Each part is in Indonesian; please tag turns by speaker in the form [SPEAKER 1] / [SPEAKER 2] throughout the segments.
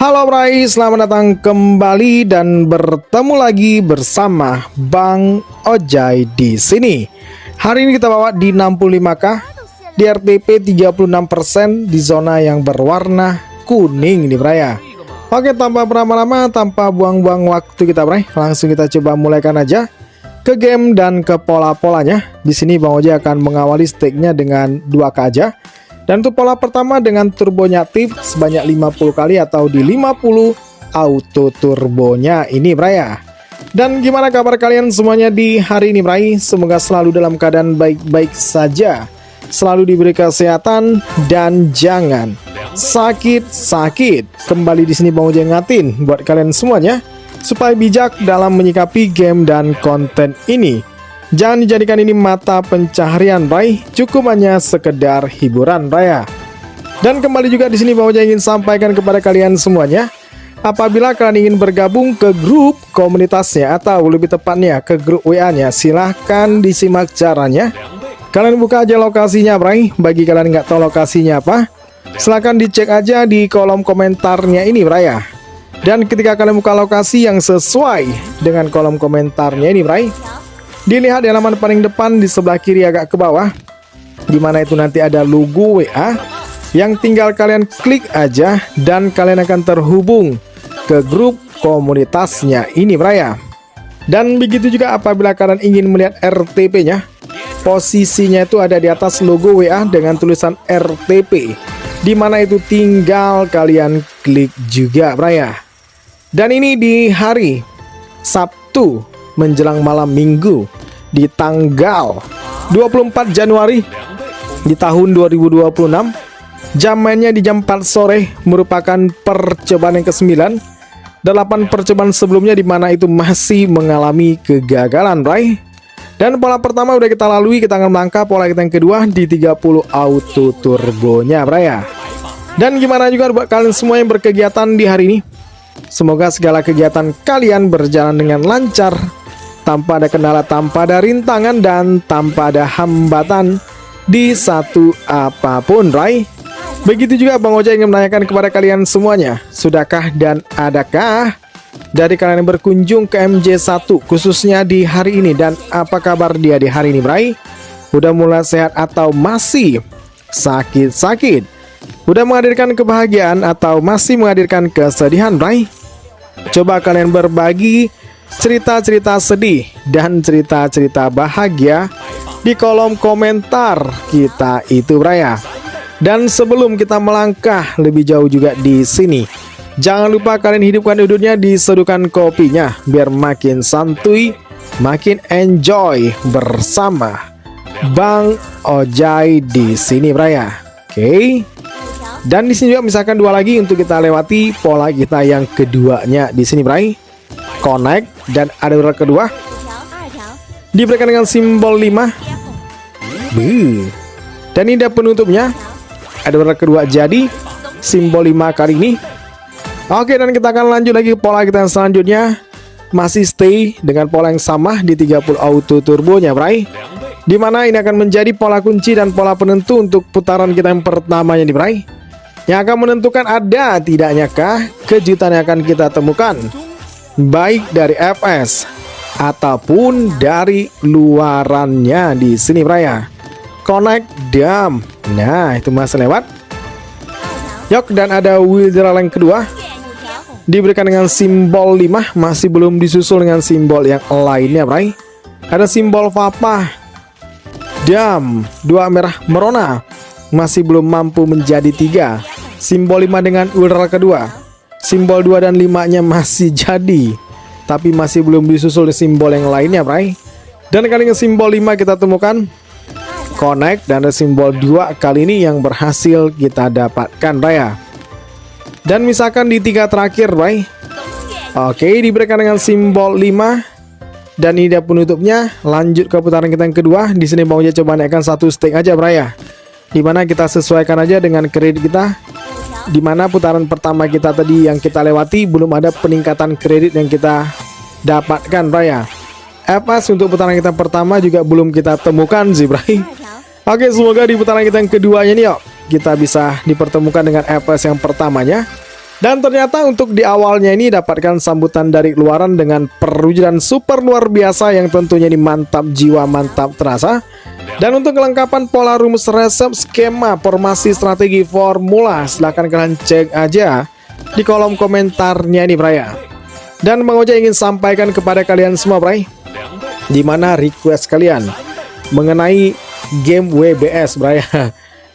[SPEAKER 1] Halo Bray, selamat datang kembali dan bertemu lagi bersama Bang Ojai di sini. Hari ini kita bawa di 65k, di RTP 36% di zona yang berwarna kuning nih Bray ya. Oke, tanpa berlama-lama, tanpa buang-buang waktu kita Bray, langsung kita coba mulaikan aja ke game dan ke pola-polanya. Di sini Bang Ojai akan mengawali stake-nya dengan 2k aja. Dan untuk pola pertama dengan turbonya aktif sebanyak 50 kali atau di 50 auto turbonya ini Bray ya. Dan gimana kabar kalian semuanya di hari ini Bray? Semoga selalu dalam keadaan baik-baik saja, selalu diberi kesehatan dan jangan sakit-sakit. Kembali di sini Bang Ojai ngatin buat kalian semuanya supaya bijak dalam menyikapi game dan konten ini. Jangan dijadikan ini mata pencaharian Bray, cukup hanya sekedar hiburan Bray ya. Dan kembali juga di sini Bang Ojai ingin sampaikan kepada kalian semuanya, apabila kalian ingin bergabung ke grup komunitasnya atau lebih tepatnya ke grup WA-nya, silahkan disimak caranya. Kalian buka aja lokasinya Bray. Bagi kalian nggak tahu lokasinya apa, silahkan dicek aja di kolom komentarnya ini Bray ya. Dan ketika kalian buka lokasi yang sesuai dengan kolom komentarnya ini Bray, dilihat di halaman paling depan di sebelah kiri agak ke bawah, dimana itu nanti ada logo WA, yang tinggal kalian klik aja dan kalian akan terhubung ke grup komunitasnya ini Bray ya. Dan begitu juga apabila kalian ingin melihat RTP-nya, posisinya itu ada di atas logo WA dengan tulisan RTP, dimana itu tinggal kalian klik juga Bray ya. Dan ini di hari Sabtu menjelang malam minggu di tanggal 24 Januari di tahun 2026. Jam mainnya di jam 4 sore, merupakan percobaan yang ke-9. 8 percobaan sebelumnya di mana itu masih mengalami kegagalan Bray. Dan pola pertama udah kita lalui, kita akan melangkah pola kita yang kedua di 30 auto turbonya Bray ya. Dan gimana juga buat kalian semua yang berkegiatan di hari ini, semoga segala kegiatan kalian berjalan dengan lancar, tanpa ada kendala, tanpa ada rintangan, dan tanpa ada hambatan di satu apapun Bray. Begitu juga Bang Ojai ingin menanyakan kepada kalian semuanya, sudahkah dan adakah dari kalian yang berkunjung ke MJ1 khususnya di hari ini, dan apa kabar dia di hari ini Bray? Udah mulai sehat atau masih sakit-sakit? Udah menghadirkan kebahagiaan atau masih menghadirkan kesedihan Bray? Coba kalian berbagi cerita-cerita sedih dan cerita-cerita bahagia di kolom komentar kita itu Bray ya. Dan sebelum kita melangkah lebih jauh juga di sini, jangan lupa kalian hidupkan udutnya, diseduhkan kopinya biar makin santuy, makin enjoy bersama Bang Ojai di sini Bray ya. Oke. Dan di sini juga misalkan dua lagi untuk kita lewati pola kita yang keduanya di sini Bray. Connect dan ada urat kedua diberikan dengan simbol 5. Dan ini ada penutupnya, ada urat kedua jadi simbol 5 kali ini. Oke, dan kita akan lanjut lagi ke pola kita yang selanjutnya, masih stay dengan pola yang sama di 30 auto turbonya Bray, dimana ini akan menjadi pola kunci dan pola penentu untuk putaran kita yang pertamanya di Bray, yang akan menentukan ada tidaknya kah kejutan yang akan kita temukan, baik dari FS ataupun dari luarannya di sini Bray ya. Connect dam. Nah, itu masih lewat. Yok, dan ada withdrawal yang kedua diberikan dengan simbol 5, masih belum disusul dengan simbol yang lainnya Bray. Ada simbol Papa dam, 2 merah merona, masih belum mampu menjadi 3. Simbol 5 dengan withdrawal kedua, simbol 2 dan 5-nya masih jadi, tapi masih belum disusul simbol yang lainnya Bray. Dan kali ini simbol 5 kita temukan connect, dan ada simbol 2 kali ini yang berhasil kita dapatkan Bray ya. Dan misalkan di 3 terakhir Bray, oke, diberikan dengan simbol 5. Dan ini dia penutupnya. Lanjut ke putaran kita yang kedua. Di sini Bang Ojai coba naikkan 1 stake aja Bray ya, dimana kita sesuaikan aja dengan kredit kita, dimana putaran pertama kita tadi yang kita lewati belum ada peningkatan kredit yang kita dapatkan Bray ya. FS untuk putaran kita pertama juga belum kita temukan sih Bray. Oke, semoga di putaran kita yang keduanya nih yuk kita bisa dipertemukan dengan FS yang pertamanya. Dan ternyata untuk di awalnya ini dapatkan sambutan dari luaran dengan perwujudan super luar biasa yang tentunya ini mantap jiwa, mantap terasa. Dan untuk kelengkapan pola, rumus, resep, skema, formasi, strategi, formula, silahkan kalian cek aja di kolom komentarnya ini Braya. Dan Bang Oja ingin sampaikan kepada kalian semua Bray, dimana request kalian mengenai game WBS Braya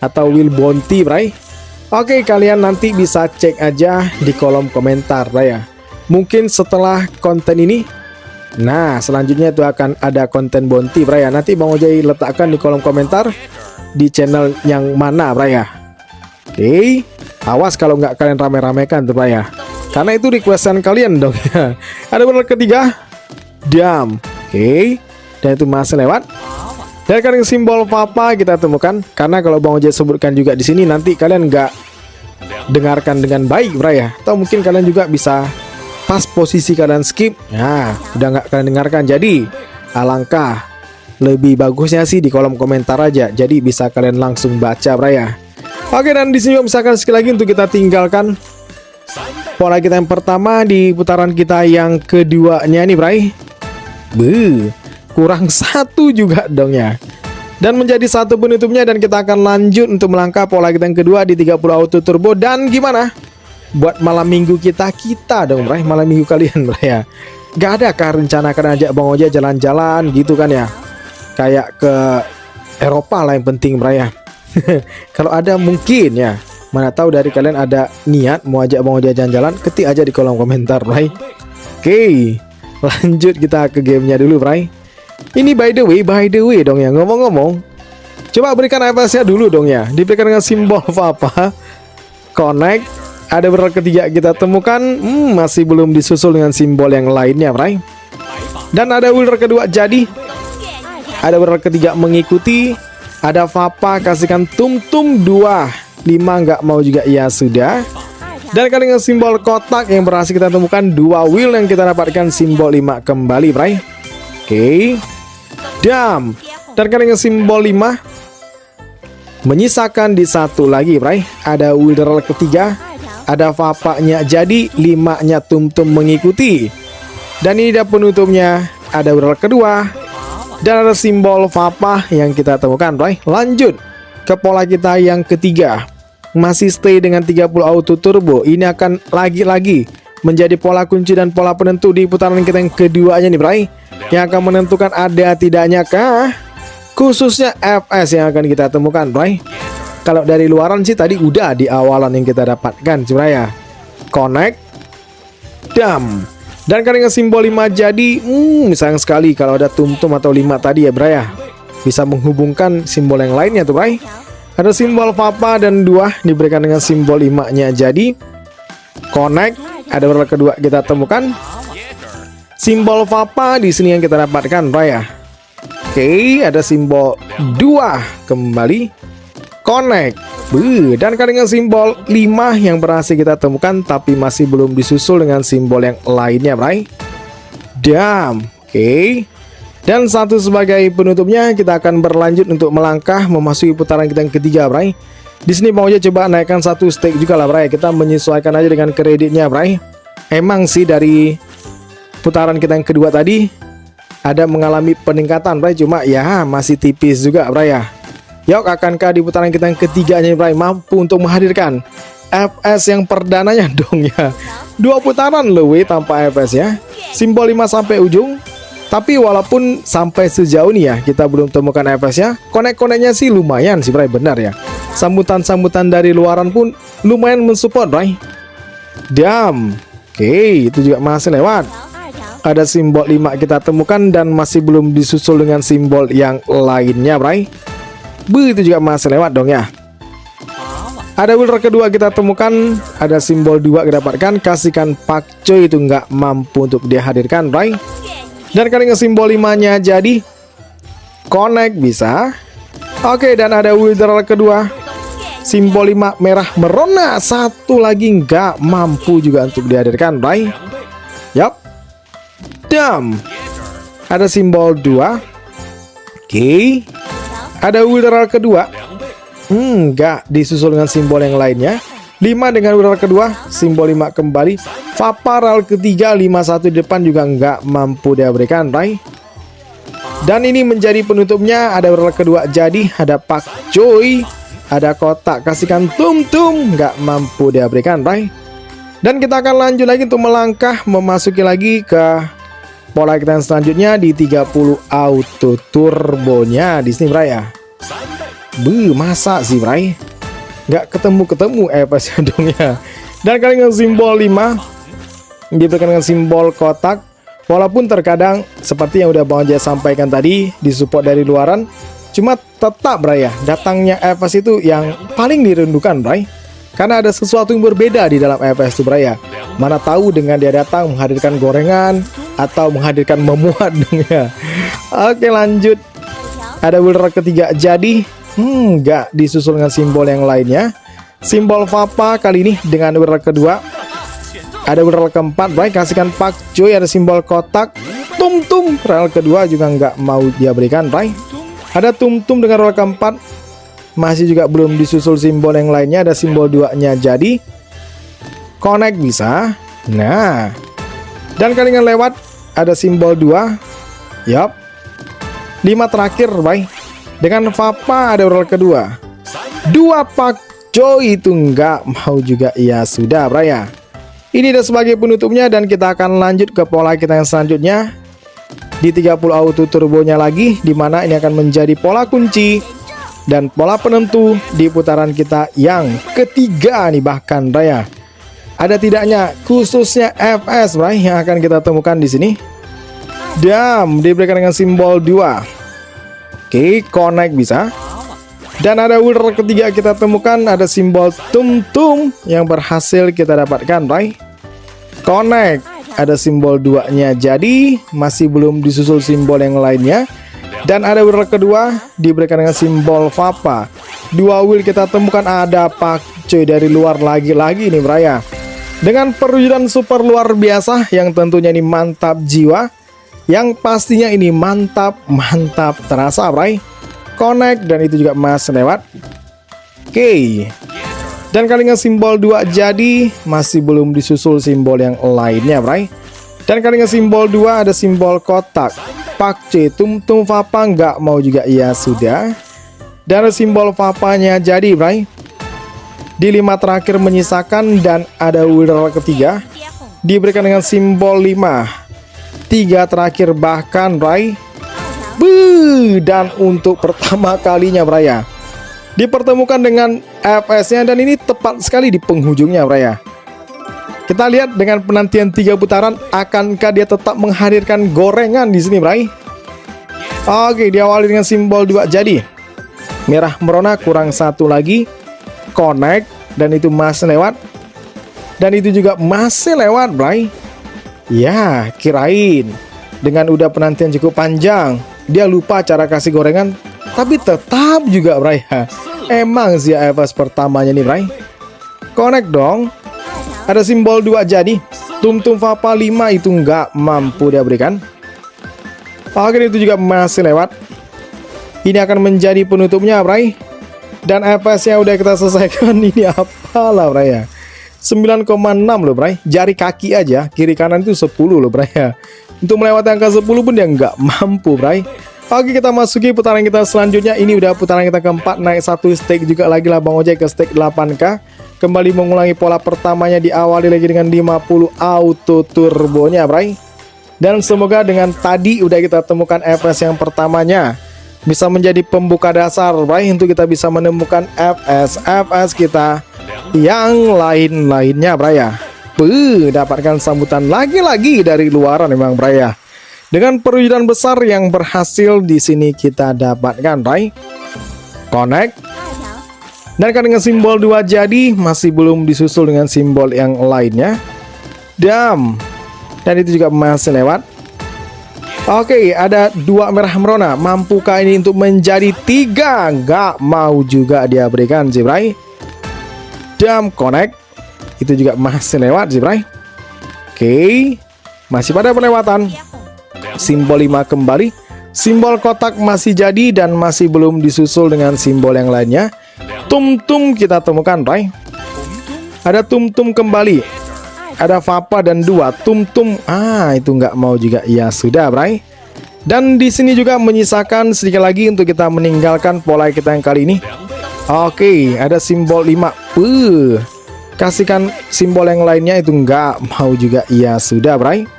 [SPEAKER 1] atau Will Bounty Bray. Oke, kalian nanti bisa cek aja di kolom komentar Braya. Mungkin setelah konten ini, nah selanjutnya itu akan ada konten bounty Braya. Nanti Bang Oja letakkan di kolom komentar di channel yang mana Braya. Oke, awas kalau nggak kalian rame-ramekan tuh Braya, karena itu requestan kalian dong ya. Ada benar ketiga, diam. Oke, dan itu masih lewat. Dan kalian simbol papa kita temukan, karena kalau Bang Oja sebutkan juga di sini nanti kalian nggak dengarkan dengan baik Braya. Atau mungkin kalian juga bisa pas posisi kalian skip, nah udah nggak kalian dengarkan. Jadi alangkah lebih bagusnya sih di kolom komentar aja, jadi bisa kalian langsung baca Braya. Oke, dan di sini misalkan sekali lagi untuk kita tinggalkan pola kita yang pertama di putaran kita yang keduanya nih Bray. Kurang satu juga dong ya. Dan menjadi satu penutupnya, dan kita akan lanjut untuk melangkah pola kita yang kedua di 30 auto turbo. Dan gimana buat malam minggu kita dong Bray, malam minggu kalian Bray ya. Gak ada kah rencana kalian ajak Bang Oja jalan-jalan gitu kan ya, kayak ke Eropa lah yang penting Bray ya. Kalau ada mungkin ya, mana tahu dari kalian ada niat mau ajak Bang Oja jalan-jalan, ketik aja di kolom komentar Bray. Oke, lanjut kita ke gamenya dulu Bray. Ini by the way dong ya, ngomong-ngomong, coba berikan FPS nya dulu dong ya. Diberikan dengan simbol apa? Connect. Ada beral ketiga kita temukan, masih belum disusul dengan simbol yang lainnya Bray. Dan ada wheel kedua jadi. Ada beral ketiga mengikuti. Ada Papa kasihkan tum-tum 2, 5 nggak mau juga ya sudah. Dan kali dengan simbol kotak yang berhasil kita temukan 2 wheel yang kita dapatkan simbol 5 kembali Bray. Oke, dam. Dan kali dengan simbol 5 menyisakan di satu lagi Bray. Ada wheel ketiga, ada Papanya jadi, 5-nya tum-tum mengikuti. Dan ini dia penutupnya, ada wheel kedua dan ada simbol Papa yang kita temukan Bray. Lanjut ke pola kita yang ketiga, masih stay dengan 30 auto turbo. Ini akan lagi-lagi menjadi pola kunci dan pola penentu di putaran kita yang keduanya nih Bray, yang akan menentukan ada tidaknya kah khususnya FS yang akan kita temukan Bray. Kalau dari luaran sih tadi udah di awalan yang kita dapatkan Bray ya. Connect, dam. Dan karena simbol 5 jadi, sayang sekali kalau ada tum-tum atau 5 tadi ya Bray ya. Bisa menghubungkan simbol yang lainnya tuh Bray. Ada simbol Papa dan 2 diberikan dengan simbol 5-nya jadi. Connect, ada beral kedua kita temukan. Simbol Papa di sini yang kita dapatkan Bray ya. Oke, ada simbol 2 kembali. Connect. Dan dengan simbol 5 yang berhasil kita temukan, tapi masih belum disusul dengan simbol yang lainnya Bray. Dam. Oke. Dan satu sebagai penutupnya, kita akan berlanjut untuk melangkah memasuki putaran kita yang ketiga Bray. Di sini mau aja coba naikkan satu stake juga lah Bray. Kita menyesuaikan aja dengan kreditnya Bray. Emang sih dari putaran kita yang kedua tadi ada mengalami peningkatan Bray, cuma ya masih tipis juga Bray ya. Yok, akankah di putaran kita yang ketiganya Bray mampu untuk menghadirkan FS yang perdananya dong ya. 2 putaran loh tanpa FS ya. Simbol 5 sampai ujung. Tapi walaupun sampai sejauh ini ya kita belum temukan FS ya, konek-koneknya sih lumayan sih Bray, benar ya. Sambutan-sambutan dari luaran pun lumayan mensupport Bray. Dam. Oke, itu juga masih lewat. Ada simbol 5 kita temukan dan masih belum disusul dengan simbol yang lainnya Bray. Itu juga masih lewat dong ya. Ada wheel kedua kita temukan, ada simbol 2 kita dapatkan, kasihkan Pak Choi itu nggak mampu untuk dihadirkan Bray. Dan kali dengan simbol 5-nya jadi. Connect bisa. Oke, dan ada wheel kedua, simbol 5 merah merona, satu lagi nggak mampu juga untuk dihadirkan Bray. Yap. Dam. Ada simbol 2. Oke. Ada wheel kedua, nggak disusul dengan simbol yang lainnya. 5 dengan udara kedua, simbol 5 kembali. Papa rel ketiga, 51 di depan juga nggak mampu dia berikan, Bray. Dan ini menjadi penutupnya, ada udara kedua jadi, ada Pak Choi, ada kotak kasihkan tum-tum, nggak mampu dia berikan, Bray. Dan kita akan lanjut lagi untuk melangkah, memasuki lagi ke pola kita yang selanjutnya di 30 auto turbonya di sini, Bray ya. Masa sih, Bray? Nggak ketemu EFS dong ya. Dan kali dengan simbol 5 diberikan dengan simbol kotak. Walaupun terkadang seperti yang udah Bang Jaya sampaikan tadi, disupport dari luaran, cuma tetap, Bray ya, datangnya EFS itu yang paling dirindukan, Bray. Karena ada sesuatu yang berbeda di dalam EFS itu, Bray ya. Mana tahu dengan dia datang menghadirkan gorengan atau menghadirkan memuat dong ya. Oke, lanjut. Ada wilder ketiga jadi, nggak disusul dengan simbol yang lainnya. Simbol Papa kali ini dengan wilder kedua. Ada wilder keempat, Bray, kasihkan Pak Choi, ada simbol kotak. Tum-tum rel kedua juga nggak mau dia berikan, Bray. Ada tum-tum dengan rel keempat, masih juga belum disusul simbol yang lainnya. Ada simbol 2-nya jadi. Connect bisa. Nah, dan kali ini lewat ada simbol 2. Yup. 5 terakhir, Bray. Dengan Papa ada rel kedua. 2 Pak Choi itu nggak mau juga, ya sudah, Bray ya. Ini udah sebagai penutupnya, dan kita akan lanjut ke pola kita yang selanjutnya di 30 auto turbonya lagi, dimana ini akan menjadi pola kunci dan pola penentu di putaran kita yang ketiga nih bahkan, Bray ya. Ada tidaknya khususnya FS, Bray, yang akan kita temukan di sini. Dam diberikan dengan simbol 2. Oke, connect bisa. Dan ada wilder ketiga kita temukan, ada simbol tum-tum yang berhasil kita dapatkan, Bray. Connect, ada simbol 2-nya jadi, masih belum disusul simbol yang lainnya. Dan ada wilder kedua diberikan dengan simbol Papa. 2 wheel kita temukan, ada Pak Choi dari luar lagi-lagi nih, Bray ya. Dengan perwujudan super luar biasa yang tentunya ini mantap jiwa, yang pastinya ini mantap terasa, Bray. Connect, dan itu juga masih lewat. Oke. Dan kali ini simbol 2 jadi, masih belum disusul simbol yang lainnya, Bray. Dan kali ini simbol 2 ada simbol kotak. Pak Choi, tum-tum Papa nggak mau juga, ya sudah. Dan ada simbol Papanya jadi, Bray. Di 5 terakhir menyisakan, dan ada wilder ketiga diberikan dengan simbol 5. 3 terakhir bahkan, Bray. Dan untuk pertama kalinya, Bray ya, dipertemukan dengan FS-nya, dan ini tepat sekali di penghujungnya, Bray ya. Kita lihat dengan penantian 3 putaran, akankah dia tetap menghadirkan gorengan di sini, Bray? Oke, diawali dengan simbol 2 jadi. Merah merona kurang 1 lagi. Connect, dan itu masih lewat. Dan itu juga masih lewat, Bray. Ya, kirain dengan udah penantian cukup panjang, dia lupa cara kasih gorengan, tapi tetap juga, Bray. Emang sih FS pertamanya nih, Bray. Connect dong. Ada simbol 2 jadi. Tum-tum Papa 5 itu nggak mampu dia berikan. Oke, itu juga masih lewat. Ini akan menjadi penutupnya, Bray. Dan FS-nya udah kita selesaikan. Ini apalah, Bray ya. 9,6 loh, Bray. Jari kaki aja, kiri kanan itu 10 loh, Bray ya. Untuk melewati angka 10 pun dia nggak mampu, Bray. Oke, kita masuki putaran kita selanjutnya. Ini udah putaran kita keempat, naik 1 stake juga lagi lah Bang Ojek ke stake 8k. Kembali mengulangi pola pertamanya, diawali lagi dengan 50 auto turbonya, Bray. Dan semoga dengan tadi udah kita temukan FS yang pertamanya bisa menjadi pembuka dasar, Bray, untuk kita bisa menemukan FS kita yang lain-lainnya, Bray ya. Dapatkan sambutan lagi-lagi dari luaran memang, Bray ya. Dengan perwujudan besar yang berhasil di sini kita dapatkan, Bray. Connect. Dan kan dengan simbol 2 jadi, masih belum disusul dengan simbol yang lainnya. Dam. Dan itu juga masih lewat. Oke, ada 2 merah merona. Mampukah ini untuk menjadi 3? Nggak mau juga dia berikan sih, Bray. Dam, connect. Itu juga masih lewat sih, Bray. Oke, masih pada penelewatan. Simbol 5 kembali. Simbol kotak masih jadi, dan masih belum disusul dengan simbol yang lainnya. Tum-tum kita temukan, Bray. Ada tum-tum kembali. Ada Papa dan 2 tum-tum. Itu nggak mau juga. Ya sudah, bray. Dan di sini juga menyisakan sedikit lagi untuk kita meninggalkan pola kita yang kali ini. Oke, ada simbol 5. Kasihkan simbol yang lainnya, itu nggak mau juga. Ya sudah, bray.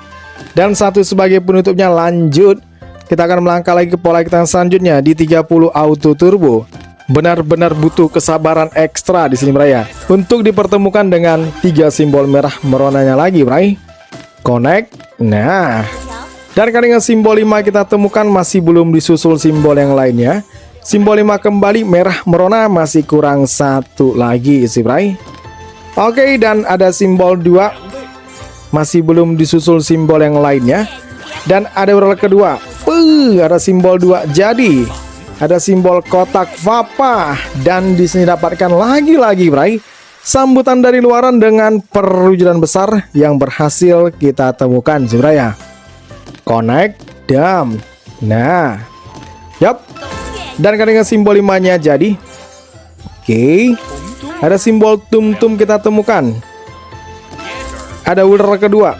[SPEAKER 1] Dan 1 sebagai penutupnya. Lanjut. Kita akan melangkah lagi ke pola kita yang selanjutnya di 30 auto turbo. Benar-benar butuh kesabaran ekstra di sini, bray, ya, untuk dipertemukan dengan 3 simbol merah meronanya lagi, bray. Connect. Nah, dan kali dengan simbol 5 kita temukan masih belum disusul simbol yang lainnya. Simbol 5 kembali merah merona, masih kurang 1 lagi isi, bray. Oke, dan ada simbol 2, masih belum disusul simbol yang lainnya. Dan ada ural kedua. Ada simbol 2 jadi. Ada simbol kotak Papa. Dan di sini dapatkan lagi-lagi, bray, sambutan dari luaran dengan perwujudan besar yang berhasil kita temukan, sih, bray, ya. Connect dam. Nah, yap. Dan dengan simbol 5-nya jadi. Oke. Ada simbol tum-tum kita temukan. Ada ular kedua.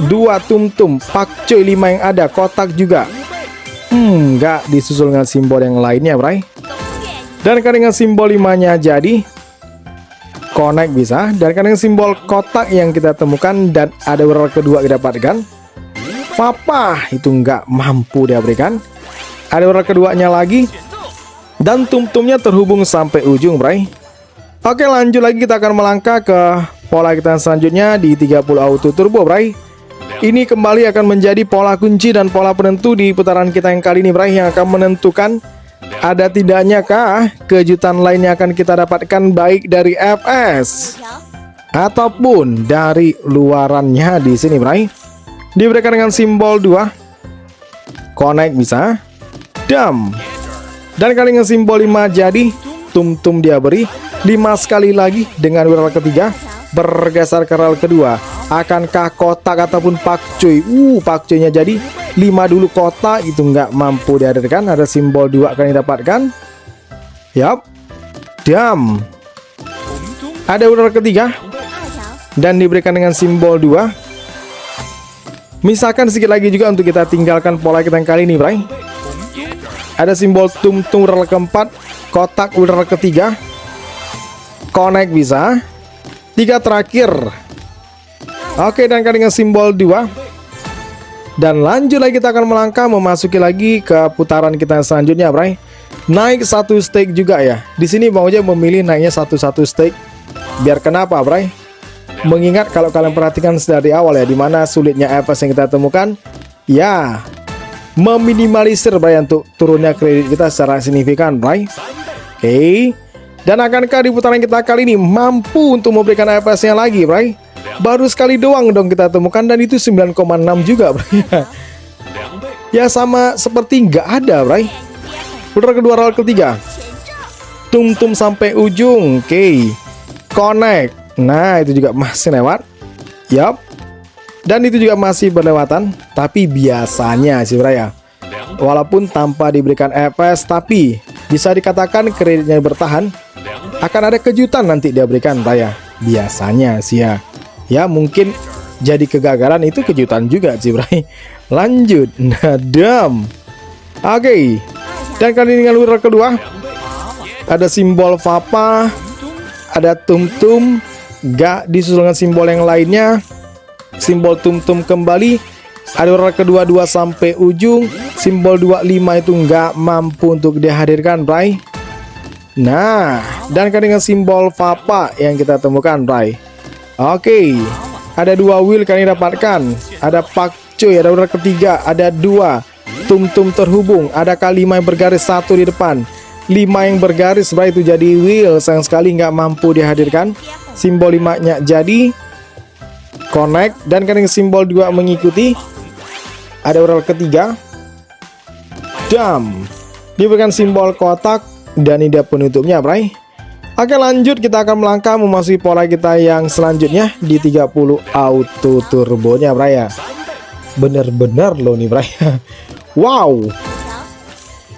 [SPEAKER 1] 2 tum-tum. Pakcoy 5 yang ada. Kotak juga. Nggak disusul dengan simbol yang lainnya, bray. Dan dengan simbol 5-nya jadi. Connect bisa. Dan dengan simbol kotak yang kita temukan. Dan ada ular kedua kita dapatkan. Papa itu nggak mampu dia berikan. Ada ular keduanya lagi. Dan tum-tumnya terhubung sampai ujung, bray. Oke, lanjut lagi kita akan melangkah ke pola kita selanjutnya di 30 auto turbo, bray. Ini kembali akan menjadi pola kunci dan pola penentu di putaran kita yang kali ini, bray, yang akan menentukan ada tidaknya kah kejutan lainnya akan kita dapatkan baik dari FS ataupun dari luarannya di sini, bray. Diberikan dengan simbol 2. Connect bisa. Dam. Dan kali dengan simbol 5 jadi. Tum-tum dia beri 5 sekali lagi dengan ural ketiga. Bergeser ke rel kedua. Akankah kotak ataupun pakcoy? Pakcoynya jadi 5 dulu kotak. Itu nggak mampu dihadirkan. Ada simbol 2 akan didapatkan. Yap. Dam. Ada ural ketiga. Dan diberikan dengan simbol 2. Misalkan sedikit lagi juga untuk kita tinggalkan pola kita yang kali ini, bray. Ada simbol tum-tum ural keempat. Kotak ural ketiga. Connect bisa. 3 terakhir. Oke, dan dengan simbol 2. Dan lanjut lagi kita akan melangkah memasuki lagi ke putaran kita selanjutnya, bray. Naik 1 stake juga ya. Di sini Bang Oja memilih naiknya 1 stake. Biar kenapa, bray? Mengingat kalau kalian perhatikan dari awal ya, dimana sulitnya FS yang kita temukan, ya meminimalisir, bray, untuk turunnya kredit kita secara signifikan, bray. Oke. Dan akankah di putaran kita kali ini mampu untuk memberikan FS-nya lagi, bray? Baru sekali doang dong kita temukan, dan itu 9,6 juga, bray. Ya sama seperti nggak ada, bray. Putar kedua rel ketiga. Tum-tum sampai ujung. Oke. Connect. Nah, itu juga masih lewat. Yap. Dan itu juga masih berlewatan. Tapi biasanya sih, bray, ya, walaupun tanpa diberikan FS, tapi bisa dikatakan kreditnya bertahan. Akan ada kejutan nanti dia berikan, bray, ya. Biasanya sih ya. Ya mungkin jadi kegagalan itu kejutan juga sih, bray. Lanjut. Nah, dam. Oke. Dan kali ini dengan ular kedua. Ada simbol Papa. Ada tum-tum. Gak disusul dengan simbol yang lainnya. Simbol tum-tum kembali. Ada ural kedua 2 sampai ujung. Simbol 25 itu nggak mampu untuk dihadirkan, bray. Nah, dan dengan simbol Papa yang kita temukan, bray. Oke. Ada 2 wheel kali dapatkan. Ada pakcoy, ada ural ketiga, ada 2 tum-tum terhubung. Ada K5 yang bergaris 1 di depan. 5 yang bergaris, bray, itu jadi wheel. Sayang sekali nggak mampu dihadirkan. Simbol 5-nya jadi. Connect. Dan dengan simbol 2 mengikuti. Ada ural ketiga. Dam. Diberikan simbol kotak. Dan ini dia penutupnya, bray. Oke, lanjut kita akan melangkah memasuki pola kita yang selanjutnya di 30 auto turbonya, bray, ya. Bener-bener loh nih, bray. Wow.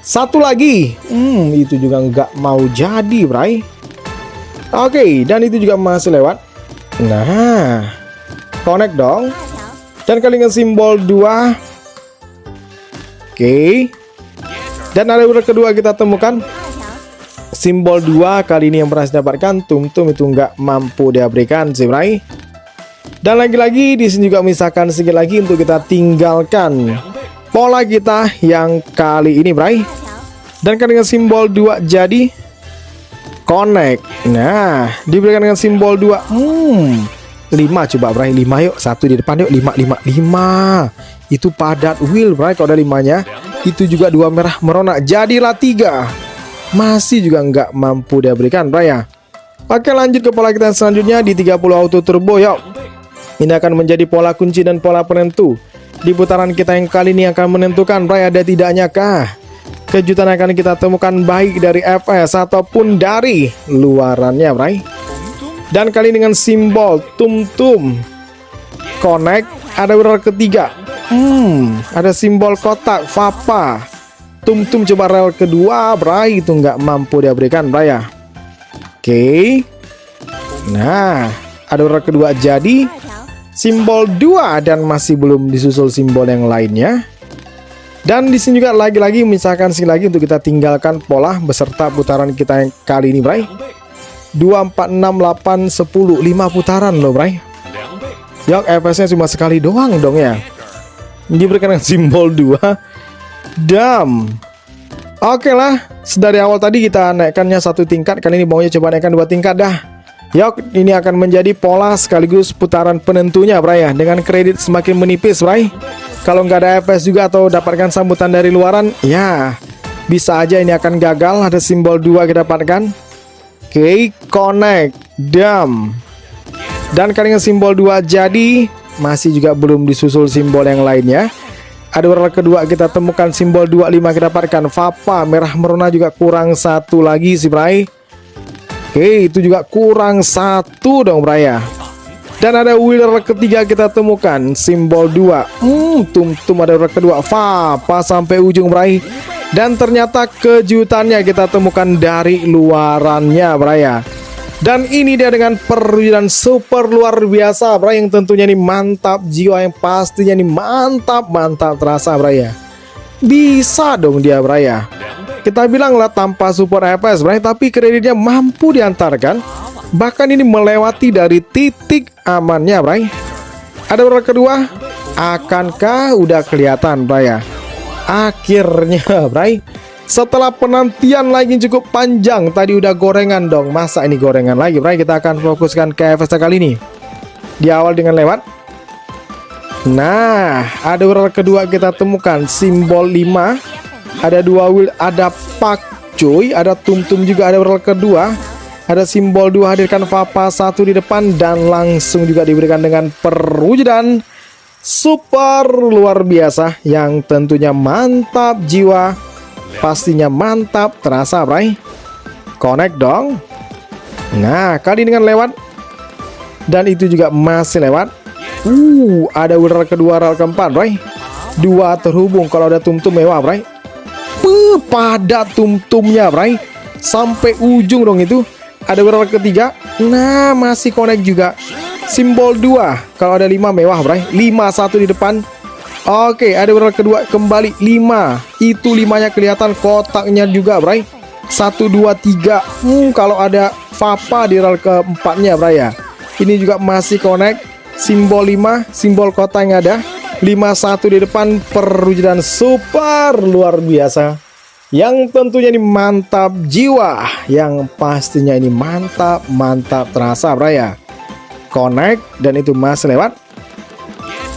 [SPEAKER 1] 1 lagi. Itu juga nggak mau jadi, bray. Oke, dan itu juga masih lewat. Nah, connect dong. Dan kali dengan simbol 2. Oke. Dan ada ular kedua kita temukan. Simbol 2 kali ini yang berhasil dapatkan. Tum-tum itu nggak mampu diberikan sih, Bray. Dan lagi-lagi di sini juga misalkan sedikit lagi untuk kita tinggalkan pola kita yang kali ini, Bray. Dan kali dengan simbol 2 jadi connect. Nah, diberikan dengan simbol 2. 5 coba, Bray. 5 yuk. Satu di depan yuk. 5. Itu padat wheel, Bray. Kalau ada 5-nya. Itu juga 2 merah merona. Jadilah 3. Masih juga nggak mampu dia berikan, Bray ya. Oke, lanjut ke pola kita selanjutnya di 30 auto turbo, yuk. Ini akan menjadi pola kunci dan pola penentu. Di putaran kita yang kali ini akan menentukan, Bray, ada tidaknya kah kejutan akan kita temukan baik dari FS ataupun dari luarannya, Bray. Dan kali dengan simbol tum-tum connect, ada ular ketiga. Ada simbol kotak Papa. Tum-tum coba rel kedua, Bray, itu nggak mampu dia berikan, Bray ya. Oke. Nah, ada ular kedua jadi simbol 2 dan masih belum disusul simbol yang lainnya. Dan di sini juga lagi-lagi misalkan sekali lagi untuk kita tinggalkan pola beserta putaran kita yang kali ini, Bray. 2, 4, 6, 8, 10, 5 putaran loh, Bray. Yok, FS-nya cuma sekali doang dong ya. Diberikan simbol 2. Dam. Oke lah, dari awal tadi kita naikkannya 1 tingkat, kali ini maunya coba naikkan 2 tingkat dah. Yok, ini akan menjadi pola sekaligus putaran penentunya, Bray ya. Dengan kredit semakin menipis, Bray. Kalau nggak ada FS juga atau dapatkan sambutan dari luaran, ya bisa aja ini akan gagal. Ada simbol 2 kita dapatkan. Oke, connect, dam. Dan kali dengan simbol 2 jadi masih juga belum disusul simbol yang lainnya. Ada ular kedua kita temukan simbol 25 kita dapatkan. Papa merah merona juga kurang 1 lagi sih, Bray. Oke, itu juga kurang 1 dong, Bray ya. Dan ada wheeler ketiga kita temukan simbol 2. Tum-tum ada ular kedua. Papa sampai ujung, Bray. Dan ternyata kejutannya kita temukan dari luarannya, Bray ya. Dan ini dia dengan perwujudan super luar biasa, Bray, yang tentunya ini mantap jiwa, yang pastinya ini mantap terasa, Bray ya. Bisa dong dia, Bray ya. Kita bilang lah tanpa support FS, Bray, tapi kreditnya mampu diantarkan. Bahkan ini melewati dari titik amannya, Bray. Ada ular kedua. Akankah udah kelihatan, Bray ya? Akhirnya, Bray. Setelah penantian lagi cukup panjang, tadi udah gorengan dong. Masa ini gorengan lagi, Bray? Kita akan fokuskan ke FS kali ini. Di awal dengan lewat. Nah, ada ular kedua kita temukan simbol 5. Ada 2 wheel, ada pak cuy, ada tum-tum juga, ada ular kedua. Ada simbol 2 hadirkan Papa 1 di depan dan langsung juga diberikan dengan perwujudan super luar biasa yang tentunya mantap jiwa. Pastinya mantap terasa, Bray. Connect dong. Nah, kali dengan lewat. Dan itu juga masih lewat. Ada ular kedua rel keempat, Bray. 2 terhubung. Kalau ada tum-tum mewah, Bray. Padat tum-tumnya, Bray. Sampai ujung dong itu. Ada ular ketiga. Nah, masih connect juga. Simbol 2. Kalau ada 5 mewah, Bray. 5-1 di depan. Oke, ada ular kedua kembali 5. Itu 5-nya kelihatan, kotaknya juga, Bray. 1, 2, 3. Kalau ada Papa di rel keempatnya, Bray ya. Ini juga masih connect. Simbol 5, simbol kotak yang ada. 5-1 di depan, perwujudan super luar biasa. Yang tentunya ini mantap jiwa. Yang pastinya ini mantap terasa, Bray ya. Connect dan itu masih lewat.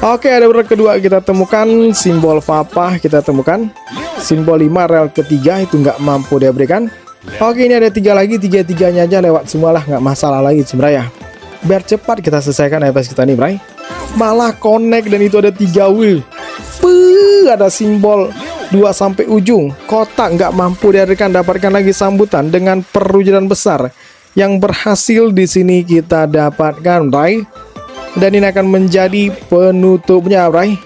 [SPEAKER 1] Oke, ada ular kedua kita temukan simbol Papa kita temukan. Simbol 5 rel ketiga itu nggak mampu dia berikan. Oke, ini ada 3 lagi, 3-3-nya aja lewat semualah, nggak masalah lagi sebenarnya. Biar cepat kita selesaikan FS kita nih, Bray. Malah connect dan itu ada 3 wheel. Ada simbol 2 sampai ujung. Kotak nggak mampu dihadirkan, dapatkan lagi sambutan dengan perwujudan besar yang berhasil di sini kita dapatkan, Bray. Dan ini akan menjadi penutupnya, Bray.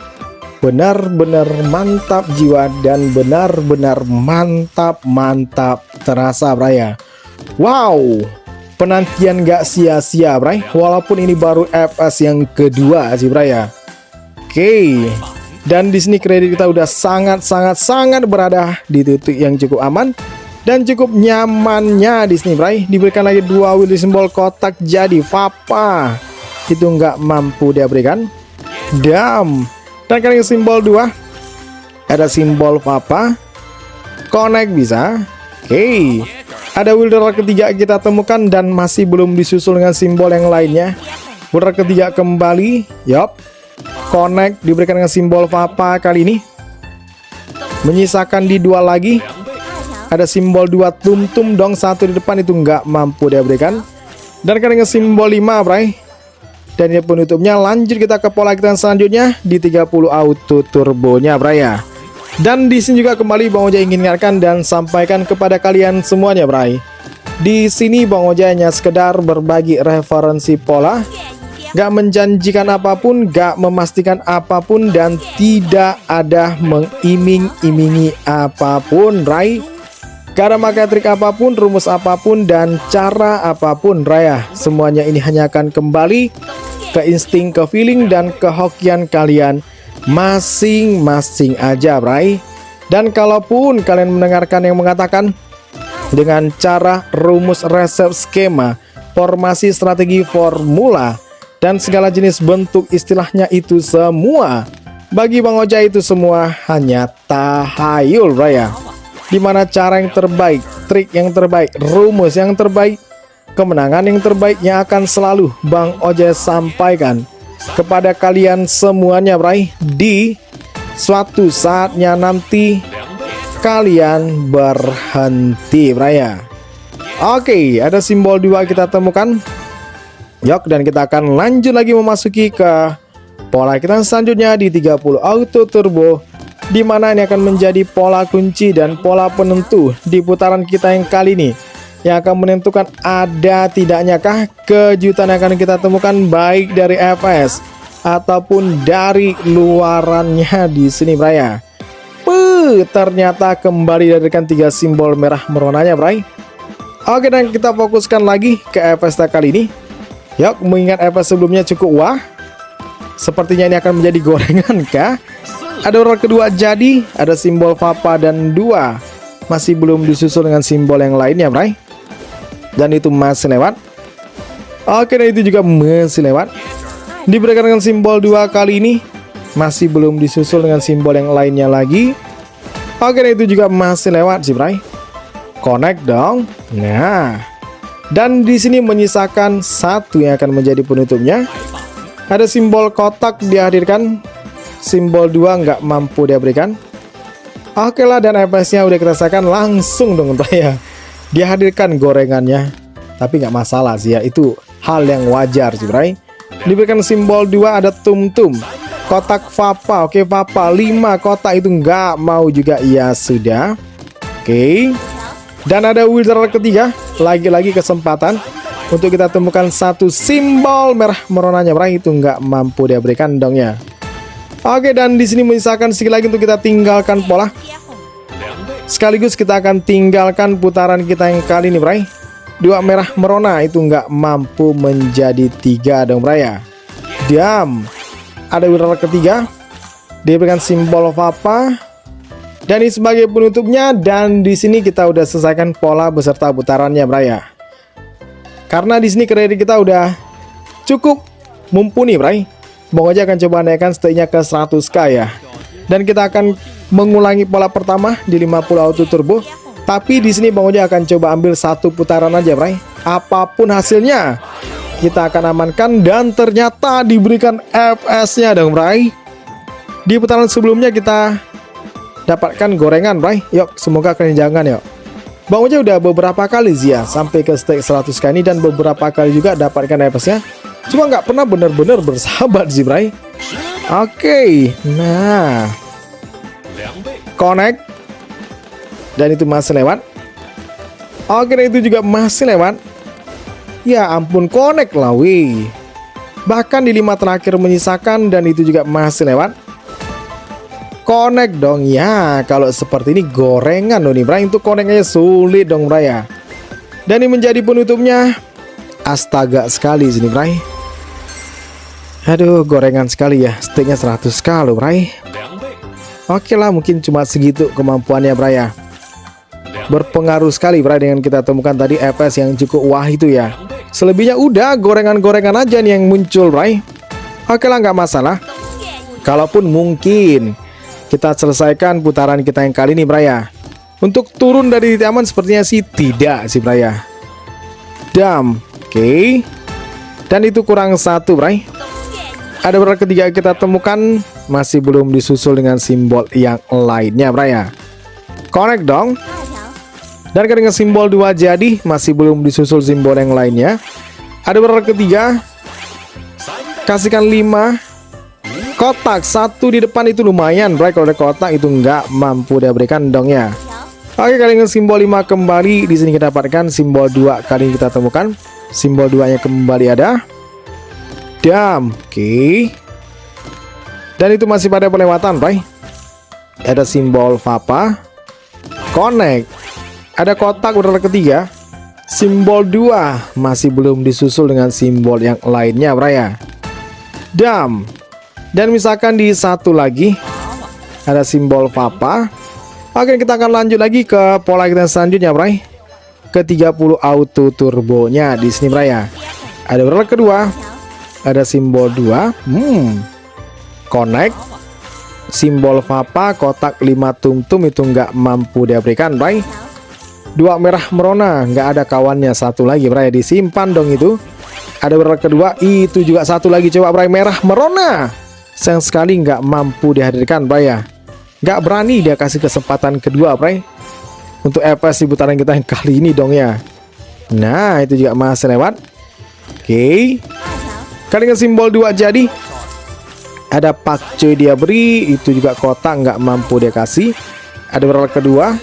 [SPEAKER 1] Benar-benar mantap jiwa dan benar-benar mantap terasa, Bray ya. Wow. penantian gak sia-sia, Bray. Walaupun ini baru FS yang kedua sih, Bray ya. Oke. Dan di sini kredit kita udah sangat berada di titik yang cukup aman dan cukup nyamannya di sini, Bray. Diberikan lagi 2 Willy simbol kotak, jadi Papa itu nggak mampu dia berikan. Dam. Dan kali simbol 2 ada simbol Papa. Connect bisa. Oke. Ada wilder ketiga kita temukan dan masih belum disusul dengan simbol yang lainnya. Wilder ketiga kembali. Yup. Connect diberikan dengan simbol Papa kali ini. Menyisakan di 2 lagi. Ada simbol 2 tum-tum dong, 1 di depan itu nggak mampu dia berikan. Dan dengan simbol 5, Bray. Dan ini penutupnya. Lanjut kita ke pola kita selanjutnya di 30 auto turbonya, Bray ya. Dan di sini juga kembali Bang Oja ingin ingatkan dan sampaikan kepada kalian semuanya, Bray. Di sini Bang Oja hanya sekedar berbagi referensi pola, gak menjanjikan apapun, gak memastikan apapun, dan tidak ada mengiming-imingi apapun, Bray. Gak ada pakai trik apapun, rumus apapun, dan cara apapun, Raya. Semuanya ini hanya akan kembali ke insting, ke feeling, dan kehokian kalian masing-masing aja, Bray. Dan kalaupun kalian mendengarkan yang mengatakan dengan cara rumus resep skema, formasi, strategi, formula, dan segala jenis bentuk istilahnya itu semua, bagi Bang Oja itu semua hanya tahayul, Raya. Dimana cara yang terbaik, trik yang terbaik, rumus yang terbaik, kemenangan yang terbaik yang akan selalu Bang Oja sampaikan kepada kalian semuanya, Bray. Di suatu saatnya nanti kalian berhenti, Bray ya. Oke, ada simbol 2 kita temukan. Yok, dan kita akan lanjut lagi memasuki ke pola kita selanjutnya di 30 auto turbo, di mana ini akan menjadi pola kunci dan pola penentu di putaran kita yang kali ini, yang akan menentukan ada tidaknyakah kejutan yang akan kita temukan baik dari FS ataupun dari luarannya di sini, Bray ya. Ternyata kembali diberikan 3 simbol merah meronanya, Bray. Oke, dan kita fokuskan lagi ke FS kali ini. Yuk, mengingat FS sebelumnya cukup wah, sepertinya ini akan menjadi gorengan kah? Ada orang kedua jadi, ada simbol Papa dan 2 masih belum disusul dengan simbol yang lainnya, Bray. Dan itu masih lewat. Oke, dan itu juga masih lewat. Diberikan dengan simbol 2 kali ini, masih belum disusul dengan simbol yang lainnya lagi. Oke, dan itu juga masih lewat sih, Bray. Connect dong. Nah, dan di sini menyisakan 1 yang akan menjadi penutupnya. Ada simbol kotak dihadirkan, simbol 2 nggak mampu dia berikan. Oke lah, dan FS-nya udah kita rasakan langsung dong, Bray ya. Dihadirkan gorengannya, tapi nggak masalah sih ya, itu hal yang wajar sih, Bray. Diberikan simbol 2 ada tum-tum, kotak Papa. Oke, Papa 5 kotak itu nggak mau juga, ya sudah. Oke, dan ada wilder ketiga, lagi-lagi kesempatan untuk kita temukan 1 simbol merah meronanya, Bray. Itu nggak mampu dia berikan dong ya. Oke, dan di sini menyisakan sedikit lagi untuk kita tinggalkan pola. Sekaligus kita akan tinggalkan putaran kita yang kali ini, Bray. 2 merah merona itu nggak mampu menjadi 3 dong, Bray ya. Diam. Ada wilder ketiga, diberikan simbol Papa, dan ini sebagai penutupnya. Dan di sini kita udah selesaikan pola beserta putarannya, Bray ya. Karena di sini kredit kita udah cukup mumpuni, Bray. Bang Oja akan coba naikkan stake-nya ke 100k ya. Dan kita akan mengulangi pola pertama di 50 auto turbo. Tapi di sini Bang Oja akan coba ambil 1 putaran aja, Bray. Apapun hasilnya, kita akan amankan. Dan ternyata diberikan FS-nya dong, Bray. Di putaran sebelumnya kita dapatkan gorengan, Bray. Yuk, semoga kalian jangan yuk. Bang Oja udah beberapa kali sih ya sampai ke stake 100k ini, dan beberapa kali juga dapatkan FS-nya. Cuma nggak pernah bener-bener bersahabat sih, Bray. Oke, nah, connect, dan itu masih lewat. Oke, dan itu juga masih lewat. Ya ampun, connect lah, wih. Bahkan di 5 terakhir menyisakan, dan itu juga masih lewat. Connect dong ya. Kalau seperti ini gorengan loh nih, Bray. Itu connect-nya sulit dong, Bray ya. Dan ini menjadi penutupnya. Astaga sekali sini, Bray. Aduh, gorengan sekali ya. Steaknya 100k loh, Bray. Oke lah, mungkin cuma segitu kemampuannya, Bray ya. Berpengaruh sekali, Bray, dengan kita temukan tadi FPS yang cukup wah itu ya. Selebihnya udah gorengan-gorengan aja nih yang muncul, Bray. Oke lah, nggak masalah. Kalaupun mungkin kita selesaikan putaran kita yang kali ini, Bray ya. Untuk turun dari titik aman sepertinya sih tidak sih, Bray ya. Dam, oke. Dan itu kurang satu, Bray. Ada beberapa ketiga kita temukan masih belum disusul dengan simbol yang lainnya, Bray ya. Connect dong. Dan dengan simbol 2 jadi masih belum disusul simbol yang lainnya. Ada beberapa ketiga. Kasihkan 5. Kotak 1 di depan itu lumayan, Bray. Kalau ada kotak itu nggak mampu dia berikan dong ya. Oke, kali dengan simbol 5 kembali. Di sini kita dapatkan simbol 2 kali kita temukan. Simbol 2-nya kembali ada. Dam, oke. Dan itu masih pada pelewatan, Bray. Ada simbol Papa. Connect. Ada kotak udah ketiga. Simbol 2 masih belum disusul dengan simbol yang lainnya, Bray ya. Dam. Dan misalkan di satu lagi ada simbol Papa. Oke, kita akan lanjut lagi ke pola kita selanjutnya, Bray. Ke 30 auto turbonya di sini, Bray ya. Ada beberapa kedua. Ada simbol 2. Connect. Simbol Papa, kotak 5 tum-tum itu nggak mampu dia berikan, Bray. 2 merah merona, nggak ada kawannya. Satu lagi, Bray, disimpan dong itu. Ada beberapa kedua, itu juga satu lagi, coba, Bray, merah merona. Sayang sekali nggak mampu dihadirkan, Bray ya. Nggak berani dia kasih kesempatan kedua, Bray, untuk FPS di putaran kita yang kali ini dong ya. Nah, itu juga masih lewat. Oke. Kali dengan simbol 2 jadi. Ada Pak Coy dia beri, itu juga kotak nggak mampu dia kasih. Ada beberapa kedua.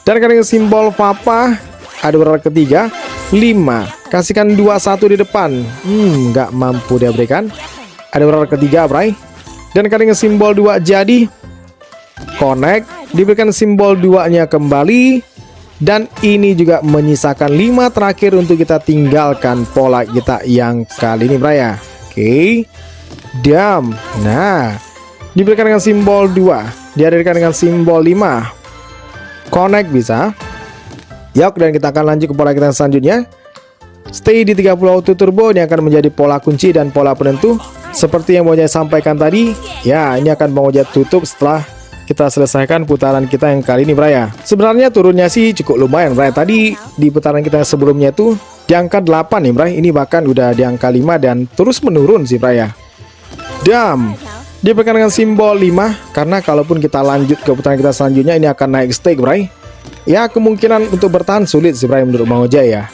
[SPEAKER 1] Dan kali dengan simbol Papa, ada beberapa ketiga. 5. Kasihkan 2-1 di depan. Nggak mampu dia berikan. Ada beberapa ketiga, Bray. Dan kali dengan simbol 2 jadi. Connect. Diberikan simbol 2-nya kembali. Dan ini juga menyisakan 5 terakhir untuk kita tinggalkan pola kita yang kali ini, Bray ya. Oke. Dam. Nah, diberikan dengan simbol 2, dihadirkan dengan simbol 5. Connect bisa. Yuk, dan kita akan lanjut ke pola kita selanjutnya. Stay di 30 auto turbo. Ini akan menjadi pola kunci dan pola penentu. Seperti yang mau saya sampaikan tadi, ya, ini akan mau saya tutup setelah kita selesaikan putaran kita yang kali ini, Bray ya. Sebenarnya turunnya sih cukup lumayan, Bray. Tadi di putaran kita sebelumnya itu di angka 8 nih, Bray. Ini bahkan udah di angka 5 dan terus menurun sih, Bray ya. Dam. Diberikan dengan simbol 5 karena kalaupun kita lanjut ke putaran kita selanjutnya ini akan naik stake, Bray. Ya, kemungkinan untuk bertahan sulit sih, Bray, menurut Bang Ojai ya.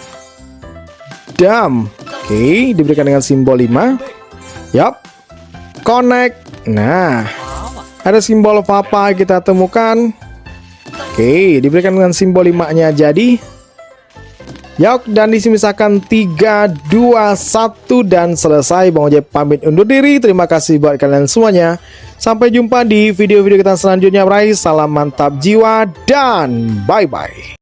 [SPEAKER 1] Dam. Oke, diberikan dengan simbol 5. Yap. Connect. Nah, ada simbol Papa kita temukan. Oke, diberikan dengan simbol 5-nya jadi. Yuk, dan disini misalkan 3, 2, 1 dan selesai. Bang Ojek pamit undur diri. Terima kasih buat kalian semuanya. Sampai jumpa di video-video kita selanjutnya, Bray. Salam mantap jiwa dan bye-bye.